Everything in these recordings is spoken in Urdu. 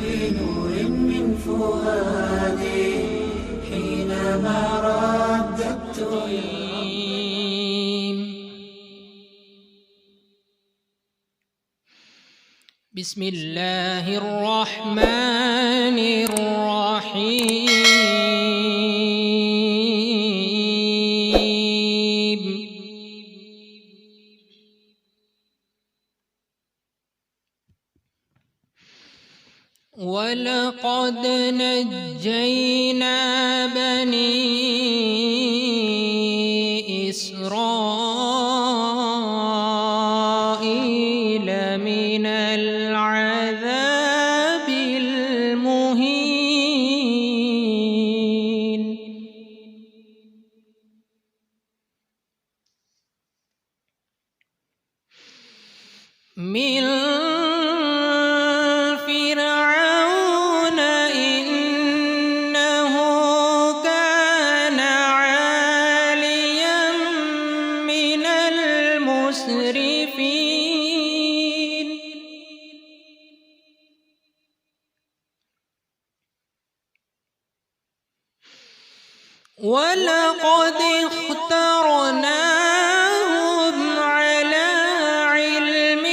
بنور من فؤادي حينما رددت بسم الله الرحمن الرحيم. ولقد نجينا بني إسرائيل من العذاب المهين. من فرعون إنه كان عاليا من المسرفين. ولقد اخترناهم على علم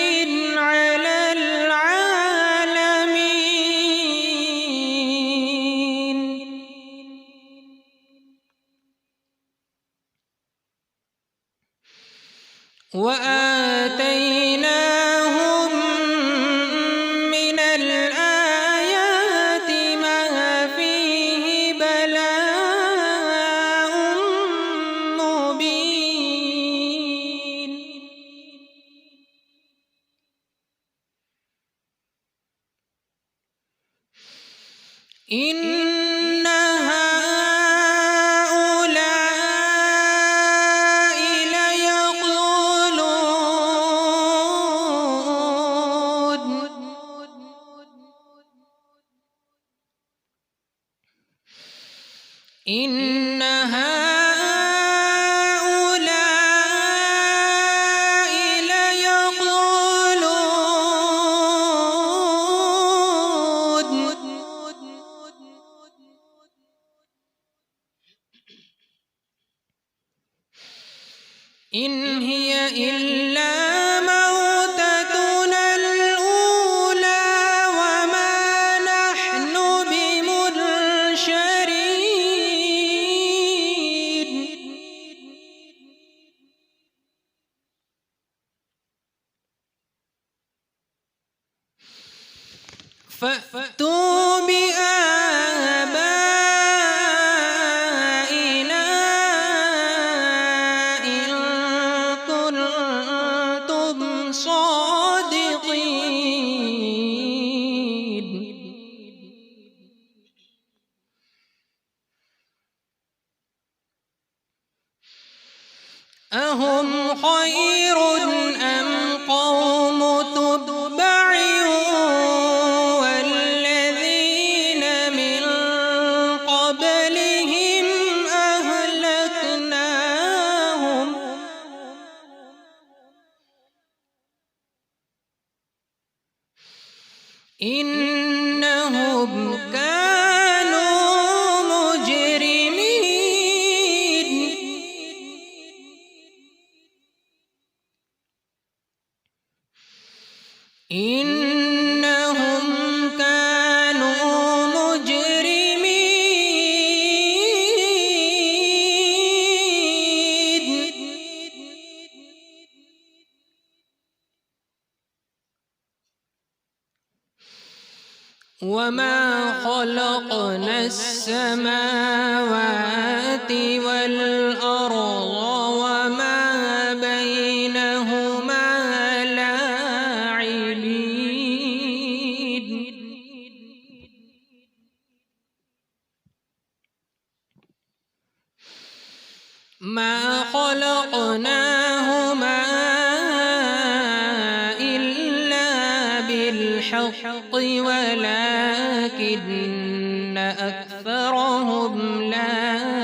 على العالمين. وآتيناهم من الآيات ما فيه بلاء مبين. إن هؤلاء ليقولون إن هؤلاء ليقولون إن هي إلا موتتنا الأولى وما نحن بمنشرين. فأتوا بآبائنا إن كنتم صادقين. أهم خير أم قوم تبع والذين من قبلهم أهلكناهم إنهم كانوا مجرمين. إنهم كانوا مجرمين. وما خلقنا السماوات والأرض وما بينهما لاعبين. ما خلقناهما إلا بالحق ولكن أكثرهم لا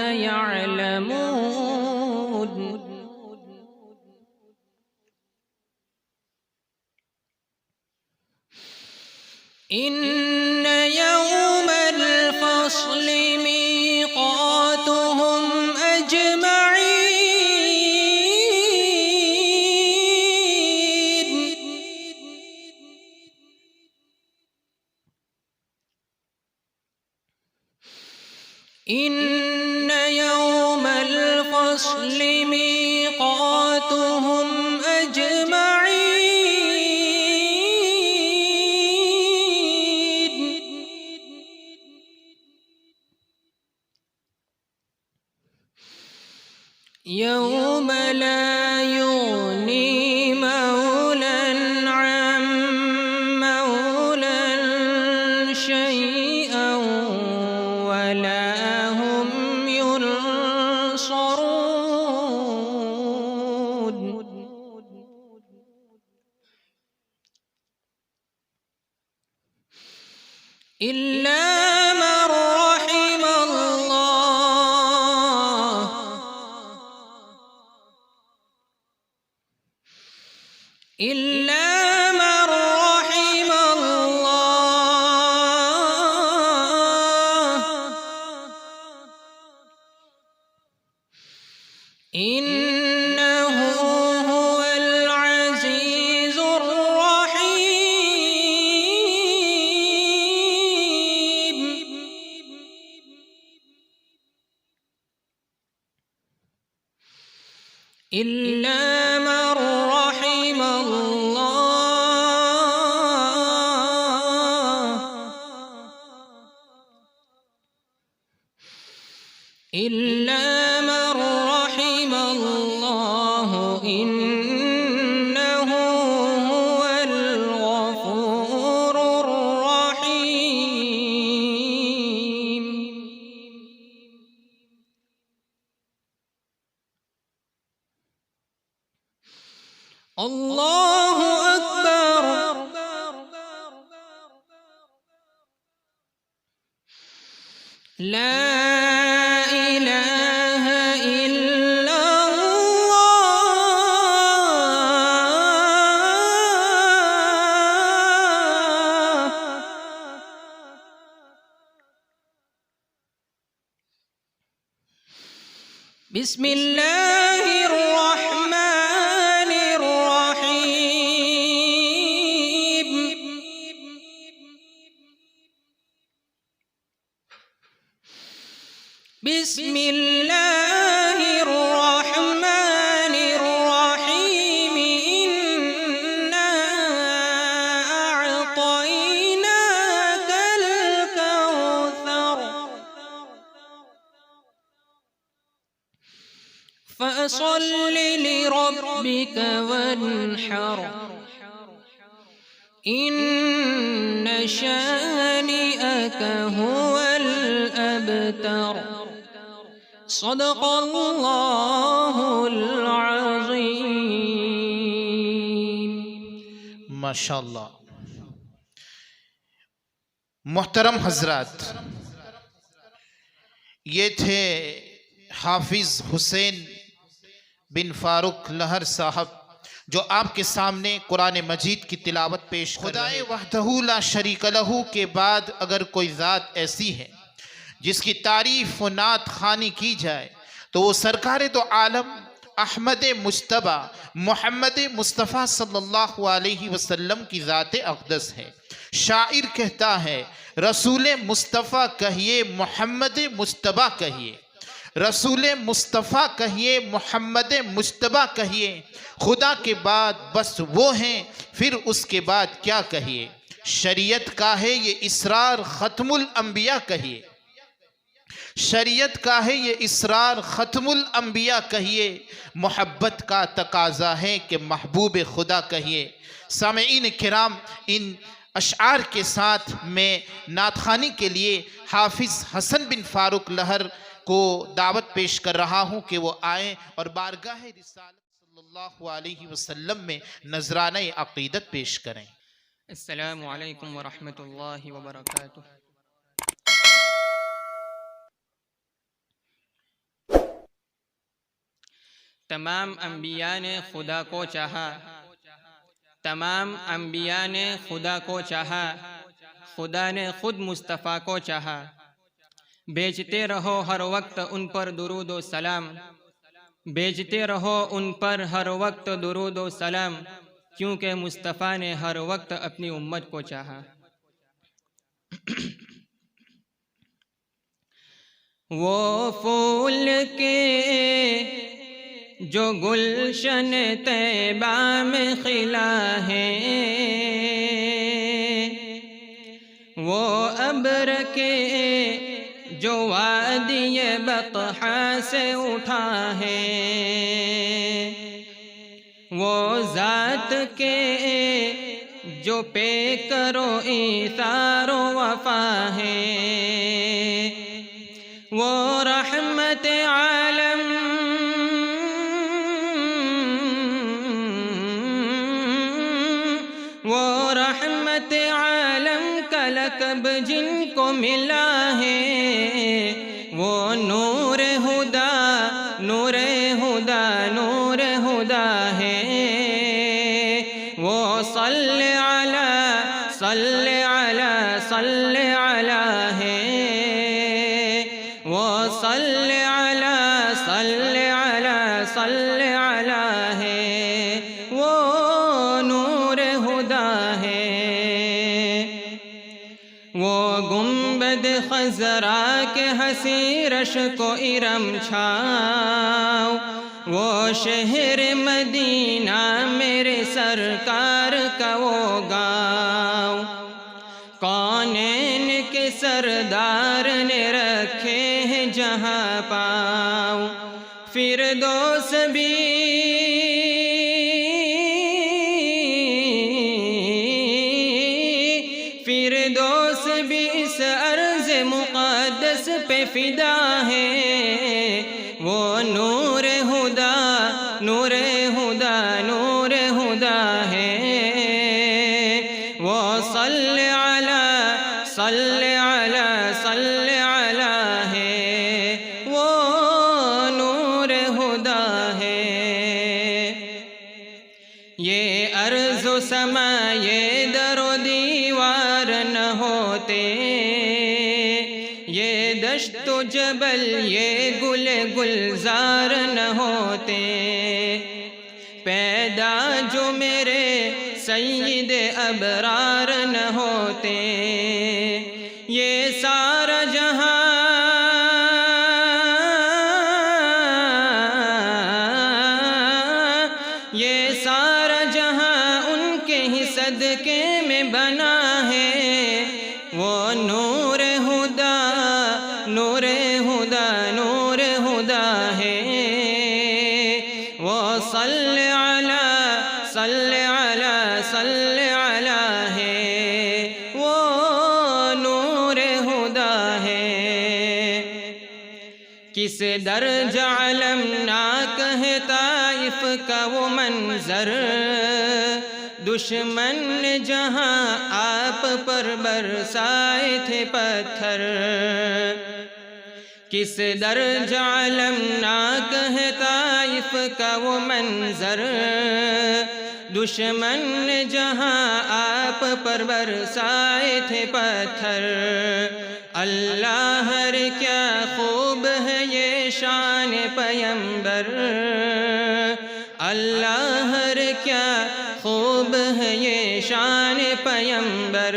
إن يوم الفصل ميقاتهم أجمعين إن يوم الفصل ميقاتهم أجمعين يوم لا يغني مولى عن مولى شيئا ولا هم ينصرون إلا من رحم الله إلا من رحم الله إنه هو العزيز الرحيم إلا من رحم الله إلا من رحم الله إنه هو الغفور الرحيم الله أكبر لا إله إلا الله بسم الله الرحمن الرحيم بسم الله الرحمن الرحيم إنا أعطيناك الكوثر فصل لربك وانحر إن شانئك هو الأبتر صدق الله العظيم ماشاءاللہ. محترم حضرات، یہ تھے حافظ حسین بن فاروق لہر صاحب جو آپ کے سامنے قرآن مجید کی تلاوت پیش کر رہے ہیں. خدائے وحدہ لا شریک لہ کے بعد اگر کوئی ذات ایسی ہے جس کی تعریف و نعت خوانی کی جائے تو وہ سرکار دو عالم احمد مجتبی محمد مصطفیٰ صلی اللہ علیہ وسلم کی ذات اقدس ہے. شاعر کہتا ہے رسول مصطفیٰ کہیے محمد مجتبی کہیے، رسول مصطفیٰ کہیے محمد مجتبی کہیے، خدا کے بعد بس وہ ہیں، پھر اس کے بعد کیا کہیے. شریعت کا ہے یہ اسرار ختم الانبیاء کہیے، شریعت کا ہے یہ اسرار ختم الانبیاء کہیے، محبت کا تقاضا ہے کہ محبوب خدا کہیے. سامعین کرام، ان اشعار کے ساتھ میں نعت خوانی کے لیے حافظ حسن بن فاروق لہر کو دعوت پیش کر رہا ہوں کہ وہ آئیں اور بارگاہ رسالت صلی اللہ علیہ وسلم میں نذرانہ عقیدت پیش کریں. السلام علیکم ورحمۃ اللہ وبرکاتہ. تمام انبیاء نے خدا کو چاہا، تمام انبیاء نے خدا کو چاہا، خدا نے خود مصطفیٰ کو چاہا۔ بھیجتے رہو ہر وقت ان پر درود و سلام، بھیجتے رہو ان پر ہر وقت درود و سلام، کیونکہ مصطفیٰ نے ہر وقت اپنی امت کو چاہا۔ وہ پھول کے جو گلشن طیبہ میں خلا ہے، وہ ابر کے جو وادی بطحا سے اٹھا ہے، وہ ذات کے جو پے کرو ایثار و وفا ہے، وہ رحمت عالم وہ رحمت عالم کا لقب جن کو ملا ہے، وہ نور ہدا نور ہدا نور ہدا ہے، وہ صلی علی صلی علی صلی علی ہے، وہ صلی علی صلی علی صلی علی ہے، وہ نور ہدا ہے، وہ گنبد خضرا کے حسین رشک و ارم چھاؤ، وہ شہر مدینہ میرے سرکار کا وہ گاؤں، کونین کے سردار نے رکھے ہیں جہاں پاؤں، فردوس بھی فردوس بھی اس عرض مقدس پہ فدا ہے، وہ نور ہدا نور ہدا نور ہدا ہے، وہ صلی علی صلی علی صلی علی ہے، وہ نور ہدا ہے۔ یہ ارض و سما یہ در و دیوار نہ ہوتے، یہ دشت و جبل یہ گل گلزار نہ ہوتے، پیدا جو میرے سید ابرار نہ ہوتے، یہ سارا جہاں یہ سارا جہاں ان کے ہی صدقے میں بنا ہے، وہ نور ہدا نور ہدا نور ہدا ہے، وہ صلی علی صلی علی صلی علی ہے، وہ نور ہدا ہے۔ کس درج علمناک ہے طائف کا وہ منظر، دشمن نے جہاں آپ پر برسائے تھے پتھر، کس درج علمناک ہے طائف کا وہ منظر، دشمن نے جہاں آپ پر برسائے تھے پتھر، اللہ ہر کیا خوب ہے یہ شان پیمبر، اللہ ہر کیا خوب ہے یہ شان پیمبر،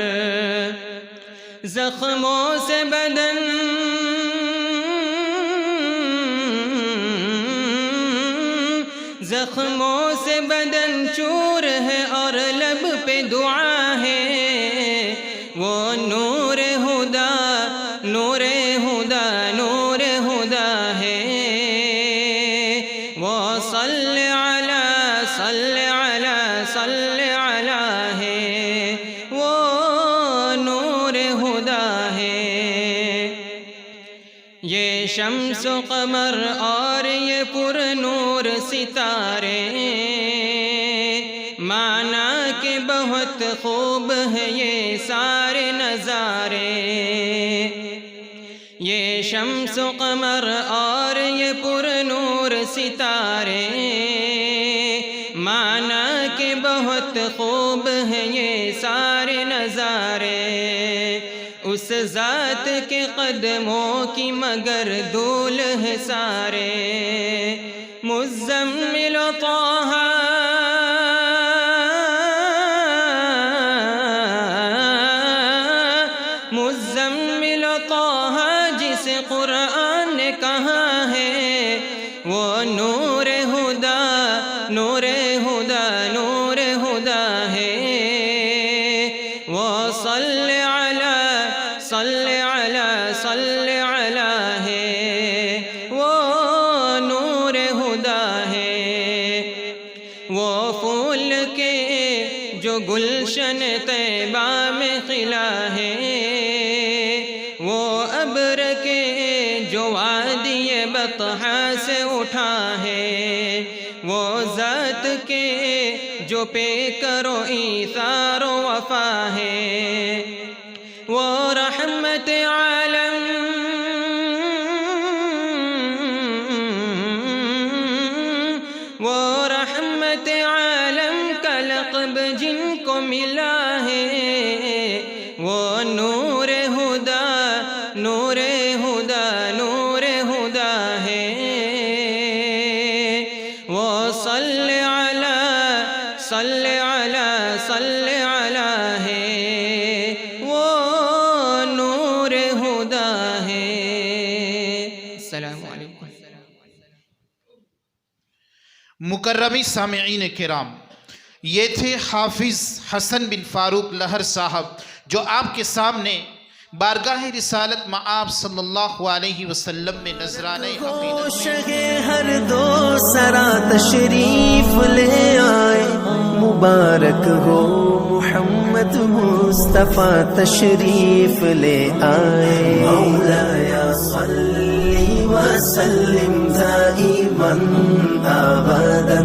زخموں سے بدن زخموں سے بدن چور ہے اور لب پہ دعا ہے، وہ نور ہدا نور ہدا نور ہدا ہے، وہ صلی علی صلی علی صلی علی ہے، وہ نور ہدا ہے۔ یہ شمس و قمر اور یہ پر نور ستارے، مانا کہ بہت خوب ہے یہ سارے نظارے، یہ شمس و قمر اور یہ پر نور ستارے، مانا کہ بہت خوب ہے یہ سارے نظارے۔ اس ذات کے قدموں کی مگر دھول ہے سارے مزمل طہ مزمل طہ جس قرآن نے کہا ہے وہ نور ہدا نور ہدا نور ہدا ہے وہ صلی علی صلی علی صلی علی ہے وہ نور ہدا ہے وہ پھول کے جو گلشن طیبہ میں خلا ہے وہ ابر کے جو وادی بطحا سے اٹھا ہے وہ ذات کے جو پہ کرو ایثار و وفا ہے وہ رحمت عالم وہ رحمت عالم کا لقب جن کو ملا ہے وہ نور ہدا نور ہدا نور ہدا ہے وہ صلی علی صلی علی صلی علی ہے وہ نور ہدا ہے۔ السلام علیکم۔ مکرمی سامعین کرام، یہ تھے حافظ حسن بن فاروق لہر صاحب جو آپ کے سامنے بارگاہ رسالت مآب صلی اللہ علیہ وسلم میں نذرانے عقیدت شہ ہر دو سرا تشریف لے آئے مبارک ہو محمد مصطفیٰ تشریف لے آئے مولایا صلی وسلم دائما ابدا